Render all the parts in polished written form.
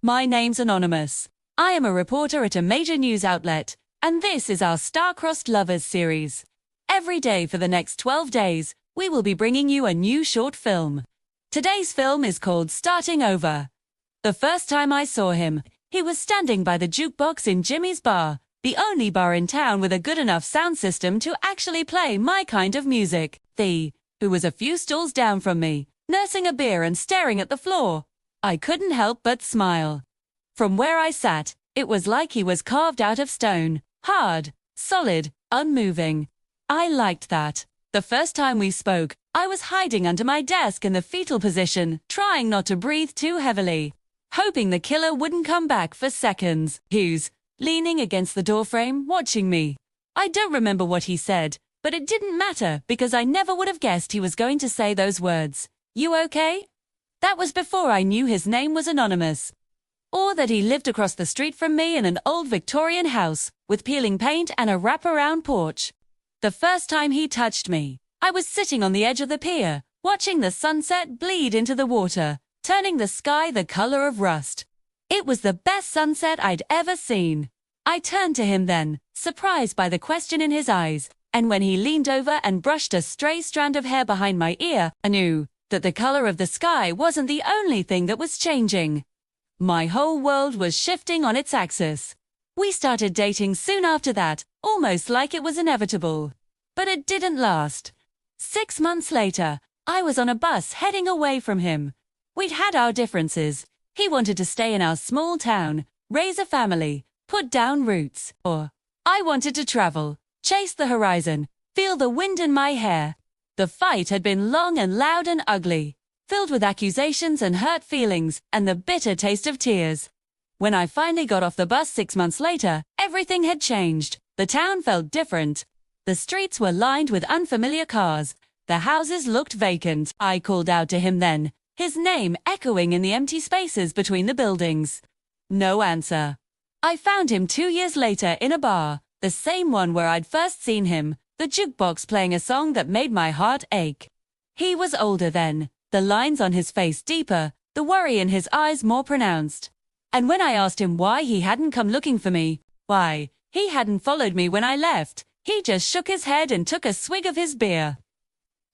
My name's Anonymous. I am a reporter at a major news outlet, and this is our Star-Crossed Lovers series. Every day for the next 12 days, we will be bringing you a new short film. Today's film is called Starting Over. The first time I saw him, he was standing by the jukebox in Jimmy's bar, the only bar in town with a good enough sound system to actually play my kind of music. Who was a few stalls down from me, nursing a beer and staring at the floor. I couldn't help but smile. From where I sat, it was like he was carved out of stone, hard, solid, unmoving. I liked that. The first time we spoke, I was hiding under my desk in the fetal position, trying not to breathe too heavily, hoping the killer wouldn't come back for seconds. Hughes, leaning against the doorframe, watching me. I don't remember what he said, but it didn't matter because I never would have guessed he was going to say those words. You okay? That was before I knew his name was Anonymous, or that he lived across the street from me in an old Victorian house with peeling paint and a wraparound porch. The first time he touched me, I was sitting on the edge of the pier, watching the sunset bleed into the water, turning the sky the color of rust. It was the best sunset I'd ever seen. I turned to him then, surprised by the question in his eyes, and when he leaned over and brushed a stray strand of hair behind my ear, I knew that the color of the sky wasn't the only thing that was changing. My whole world was shifting on its axis. We started dating soon after that, almost like it was inevitable. But it didn't last. 6 months later, I was on a bus heading away from him. We'd had our differences. He wanted to stay in our small town, raise a family, put down roots, or I wanted to travel, chase the horizon, feel the wind in my hair. The fight had been long and loud and ugly, filled with accusations and hurt feelings and the bitter taste of tears. When I finally got off the bus 6 months later, everything had changed. The town felt different. The streets were lined with unfamiliar cars. The houses looked vacant. I called out to him then, his name echoing in the empty spaces between the buildings. No answer. I found him 2 years later in a bar, the same one where I'd first seen him, the jukebox playing a song that made my heart ache. He was older then, the lines on his face deeper, the worry in his eyes more pronounced. And when I asked him why he hadn't come looking for me, why he hadn't followed me when I left, he just shook his head and took a swig of his beer.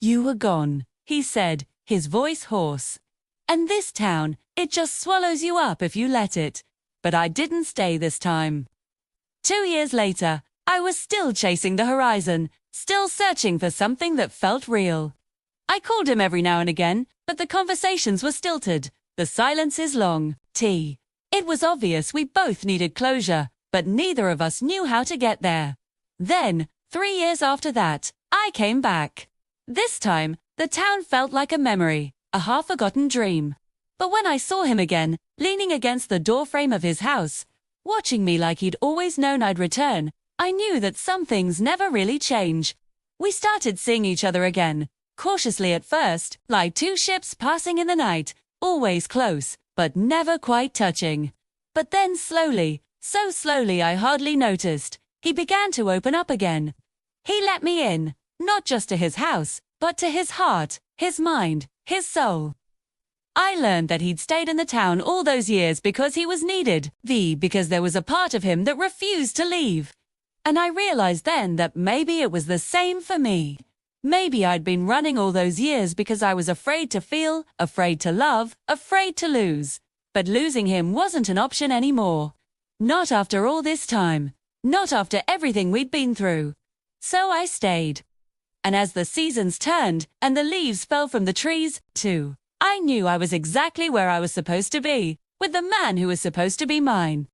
You were gone, he said, his voice hoarse. And this town, it just swallows you up if you let it. But I didn't stay this time. 2 years later, I was still chasing the horizon, still searching for something that felt real. I called him every now and again, but the conversations were stilted, the silences long. It was obvious we both needed closure, but neither of us knew how to get there. Then, 3 years after that, I came back. This time, the town felt like a memory, a half-forgotten dream. But when I saw him again, leaning against the doorframe of his house, watching me like he'd always known I'd return, I knew that some things never really change. We started seeing each other again, cautiously at first, like two ships passing in the night, always close, but never quite touching. But then slowly, so slowly I hardly noticed, he began to open up again. He let me in, not just to his house, but to his heart, his mind, his soul. I learned that he'd stayed in the town all those years because he was needed, because there was a part of him that refused to leave. And I realized then that maybe it was the same for me. Maybe I'd been running all those years because I was afraid to feel, afraid to love, afraid to lose. But losing him wasn't an option anymore. Not after all this time. Not after everything we'd been through. So I stayed. And as the seasons turned and the leaves fell from the trees, too, I knew I was exactly where I was supposed to be, with the man who was supposed to be mine.